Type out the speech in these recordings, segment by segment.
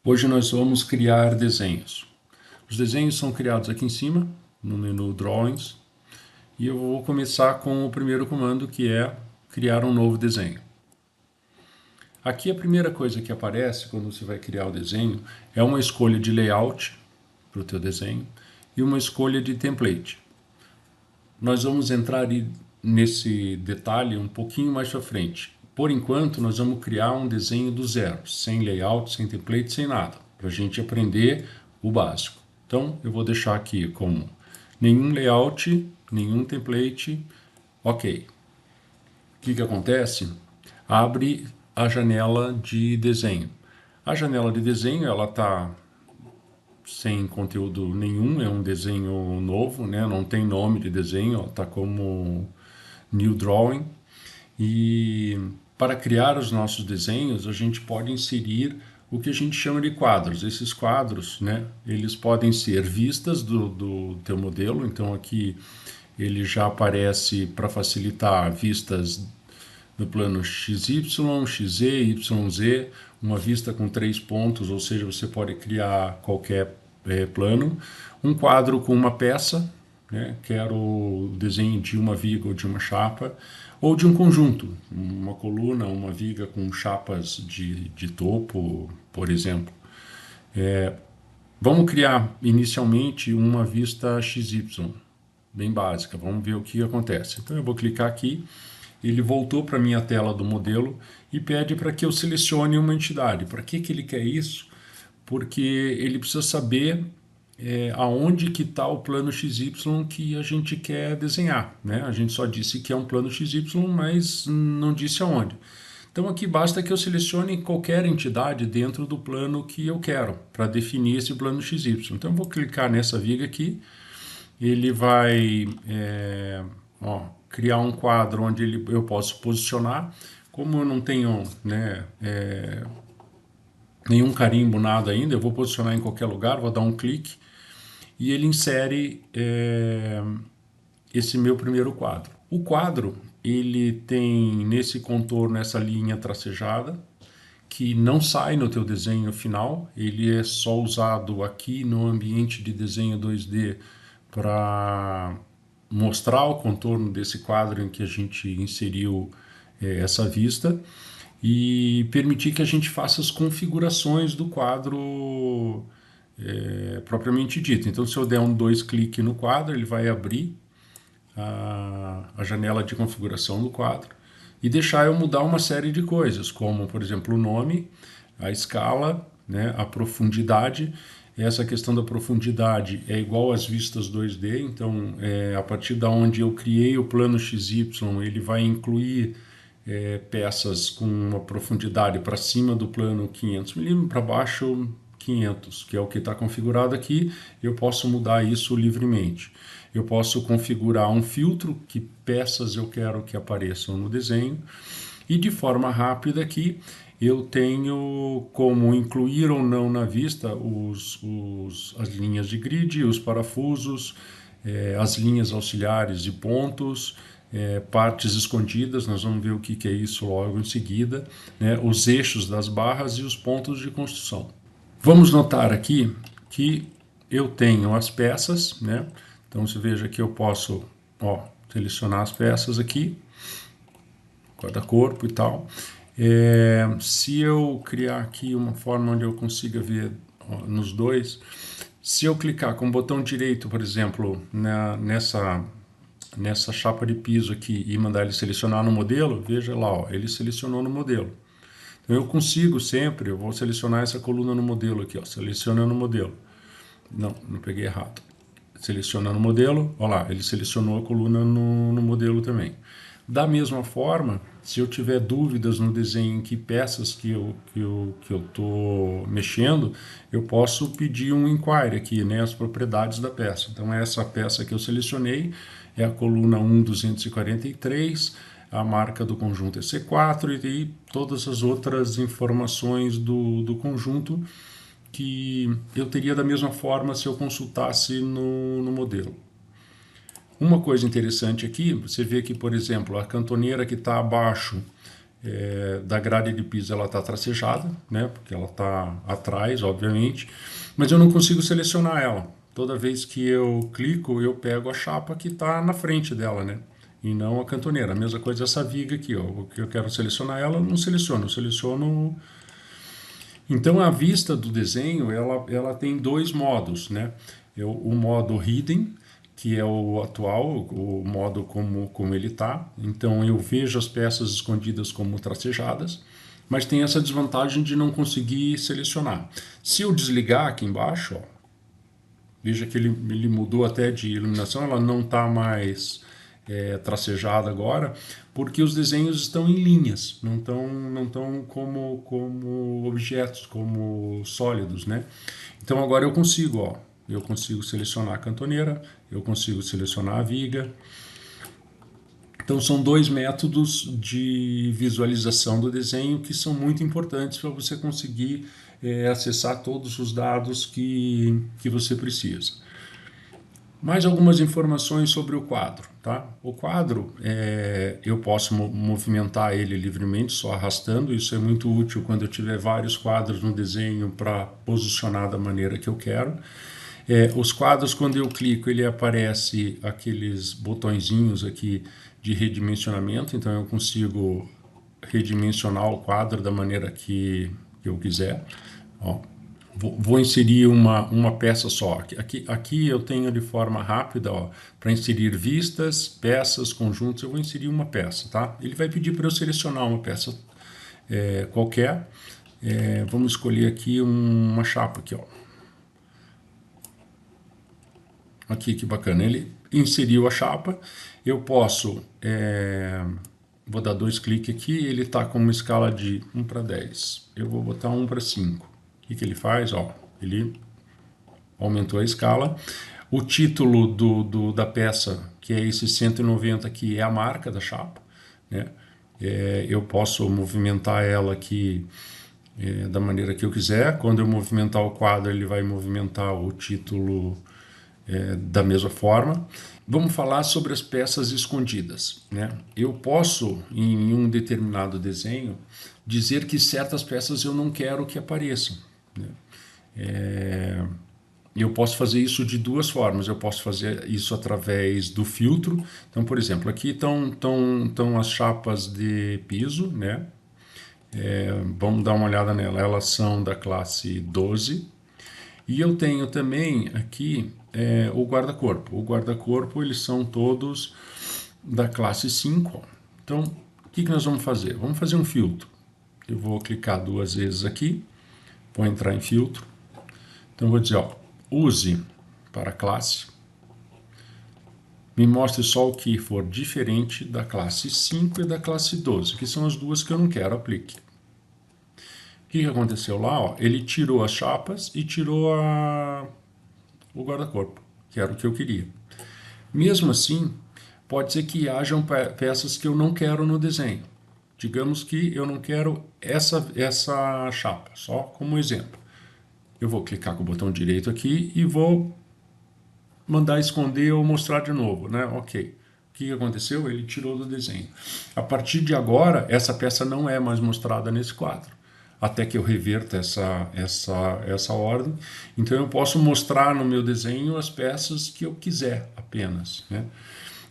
Hoje nós vamos criar desenhos. Os desenhos são criados aqui em cima, no menu Drawings, e eu vou começar com o primeiro comando, que é criar um novo desenho. Aqui a primeira coisa que aparece quando você vai criar o desenho é uma escolha de layout para o teu desenho e uma escolha de template. Nós vamos entrar nesse detalhe um pouquinho mais para frente. Por enquanto, nós vamos criar um desenho do zero, sem layout, sem template, sem nada, para a gente aprender o básico. Então, eu vou deixar aqui como nenhum layout, nenhum template, ok. O que acontece? Abre a janela de desenho. A janela de desenho, ela está sem conteúdo nenhum, é um desenho novo, né? Não tem nome de desenho, está como New Drawing. E para criar os nossos desenhos, a gente pode inserir o que a gente chama de quadros. Esses quadros, né, eles podem ser vistas do teu modelo, então aqui ele já aparece para facilitar vistas no plano XY, XZ, YZ, uma vista com 3 pontos, ou seja, você pode criar qualquer plano. Um quadro com uma peça, né? Quero o desenho de uma viga ou de uma chapa, ou de um conjunto, uma coluna, uma viga com chapas de topo, por exemplo. Vamos criar inicialmente uma vista XY, bem básica, vamos ver o que acontece. Então eu vou clicar aqui, ele voltou para a minha tela do modelo e pede para que eu selecione uma entidade. Para que ele quer isso? Porque ele precisa saber aonde que está o plano XY que a gente quer desenhar, né? A gente só disse que é um plano XY, mas não disse aonde. Então aqui basta que eu selecione qualquer entidade dentro do plano que eu quero, para definir esse plano XY. Então eu vou clicar nessa viga aqui, ele vai criar um quadro onde eu posso posicionar. Como eu não tenho, né, nenhum carimbo, nada ainda, eu vou posicionar em qualquer lugar, vou dar um clique e ele insere esse meu primeiro quadro. O quadro, ele tem nesse contorno essa linha tracejada, que não sai no teu desenho final, ele é só usado aqui no ambiente de desenho 2D para mostrar o contorno desse quadro em que a gente inseriu essa vista e permitir que a gente faça as configurações do quadro propriamente dito. Então, se eu der dois cliques no quadro, ele vai abrir a janela de configuração do quadro e deixar eu mudar uma série de coisas, como, por exemplo, o nome, a escala, né, a profundidade. Essa questão da profundidade é igual às vistas 2D, então a partir da onde eu criei o plano XY, ele vai incluir peças com uma profundidade para cima do plano 500 mm, para baixo 500, que é o que está configurado aqui. Eu posso mudar isso livremente. Eu posso configurar um filtro, que peças eu quero que apareçam no desenho, e de forma rápida aqui eu tenho como incluir ou não na vista as linhas de grid, os parafusos, as linhas auxiliares de pontos, partes escondidas, nós vamos ver o que é isso logo em seguida, né, os eixos das barras e os pontos de construção. Vamos notar aqui que eu tenho as peças, né? Então você veja que eu posso selecionar as peças aqui, guarda-corpo e tal. Se eu criar aqui uma forma onde eu consiga ver nos dois, se eu clicar com o botão direito, por exemplo, nessa chapa de piso aqui e mandar ele selecionar no modelo, veja lá, ele selecionou no modelo. Então eu consigo sempre, eu vou selecionar essa coluna no modelo aqui, seleciona no modelo. Não peguei errado. Seleciona no modelo, olha lá, ele selecionou a coluna no modelo também. Da mesma forma, se eu tiver dúvidas no desenho em que peças que eu estou mexendo, eu posso pedir um inquiry aqui, né, as propriedades da peça. Então essa peça que eu selecionei é a coluna 1.243, a marca do conjunto é C4 e todas as outras informações do conjunto que eu teria da mesma forma se eu consultasse no modelo. Uma coisa interessante aqui, você vê que, por exemplo, a cantoneira que está abaixo da grade de piso ela está tracejada, né? Porque ela está atrás, obviamente, mas eu não consigo selecionar ela. Toda vez que eu clico, eu pego a chapa que está na frente dela, né? E não a cantoneira. A mesma coisa essa viga aqui, ó. O que eu quero selecionar ela, eu não seleciono. Eu seleciono. Então a vista do desenho, ela tem dois modos, né? O modo hidden, que é o atual, o modo como ele está. Então eu vejo as peças escondidas como tracejadas, mas tem essa desvantagem de não conseguir selecionar. Se eu desligar aqui embaixo, ó, veja que ele mudou até de iluminação, ela não está mais tracejada agora, porque os desenhos estão em linhas, não estão como objetos, como sólidos, né? Então agora eu consigo selecionar a cantoneira, eu consigo selecionar a viga. Então são dois métodos de visualização do desenho que são muito importantes para você conseguir acessar todos os dados que você precisa. Mais algumas informações sobre o quadro, tá? O quadro, eu posso movimentar ele livremente, só arrastando. Isso é muito útil quando eu tiver vários quadros no desenho para posicionar da maneira que eu quero. Os quadros, quando eu clico, ele aparece aqueles botõezinhos aqui de redimensionamento, então eu consigo redimensionar o quadro da maneira que eu quiser. Ó, vou inserir uma peça só. Aqui eu tenho de forma rápida, para inserir vistas, peças, conjuntos, eu vou inserir uma peça, tá? Ele vai pedir para eu selecionar uma peça qualquer. Vamos escolher aqui uma chapa aqui, ó. Aqui que bacana, ele inseriu a chapa. Eu posso, vou dar 2 cliques aqui, ele está com uma escala de 1 para 10. Eu vou botar 1 para 5. O que ele faz? Ó, ele aumentou a escala. O título da peça, que é esse 190 aqui, é a marca da chapa, né? Eu posso movimentar ela aqui da maneira que eu quiser. Quando eu movimentar o quadro, ele vai movimentar o título da mesma forma. Vamos falar sobre as peças escondidas, né? Eu posso, em um determinado desenho, dizer que certas peças eu não quero que apareçam, né? Eu posso fazer isso de duas formas. Eu posso fazer isso através do filtro. Então, por exemplo, aqui estão as chapas de piso, né? Vamos dar uma olhada nela. Elas são da classe 12. E eu tenho também aqui o guarda-corpo. O guarda-corpo, eles são todos da classe 5. Então, o que nós vamos fazer? Vamos fazer um filtro. Eu vou clicar 2 vezes aqui, vou entrar em filtro. Então, vou dizer, ó, use para classe, me mostre só o que for diferente da classe 5 e da classe 12, que são as duas que eu não quero, aplique. O que aconteceu lá? Ó, ele tirou as chapas e tirou o guarda-corpo, que era o que eu queria. Mesmo assim, pode ser que hajam peças que eu não quero no desenho. Digamos que eu não quero essa chapa, só como exemplo. Eu vou clicar com o botão direito aqui e vou mandar esconder ou mostrar de novo, né? Ok. O que aconteceu? Ele tirou do desenho. A partir de agora, essa peça não é mais mostrada nesse quadro, até que eu reverta essa ordem. Então eu posso mostrar no meu desenho as peças que eu quiser apenas, né?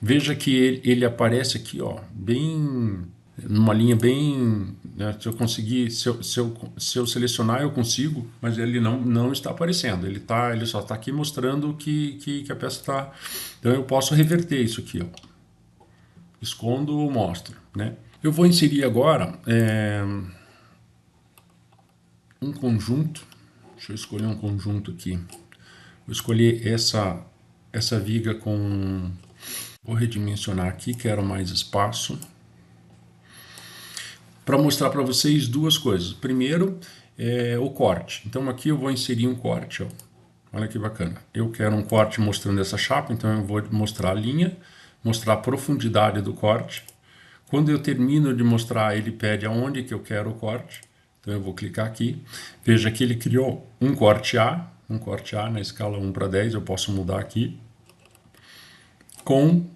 Veja que ele aparece aqui, ó, bem numa linha bem, né, se eu conseguir, se eu selecionar eu consigo, mas ele não está aparecendo, ele só está aqui mostrando que a peça está. Então eu posso reverter isso aqui, ó, escondo ou mostro, né? Eu vou inserir agora um conjunto. Deixa eu escolher um conjunto aqui. Vou escolher essa viga com, vou redimensionar aqui, quero mais espaço, para mostrar para vocês duas coisas. Primeiro, o corte. Então aqui eu vou inserir um corte, ó. Olha que bacana. Eu quero um corte mostrando essa chapa, então eu vou mostrar a linha, mostrar a profundidade do corte. Quando eu termino de mostrar, ele pede aonde que eu quero o corte. Então eu vou clicar aqui. Veja que ele criou um corte A na escala 1 para 10, eu posso mudar aqui, com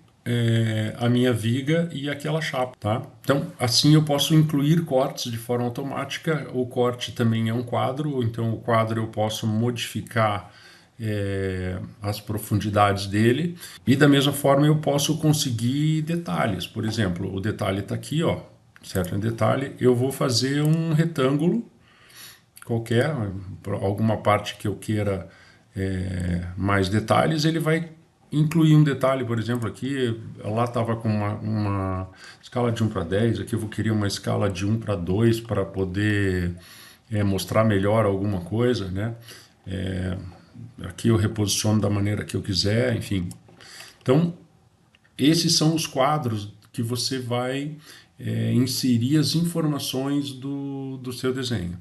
a minha viga e aquela chapa, tá? Então, assim eu posso incluir cortes de forma automática. O corte também é um quadro, então o quadro eu posso modificar as profundidades dele, e da mesma forma eu posso conseguir detalhes. Por exemplo, o detalhe está aqui, ó, certo? Um detalhe, eu vou fazer um retângulo qualquer, alguma parte que eu queira mais detalhes, ele vai incluir um detalhe. Por exemplo, aqui, lá estava com uma escala de 1:10, aqui eu vou querer uma escala de 1:2 para poder mostrar melhor alguma coisa, né? Aqui eu reposiciono da maneira que eu quiser, enfim. Então, esses são os quadros que você vai inserir as informações do seu desenho.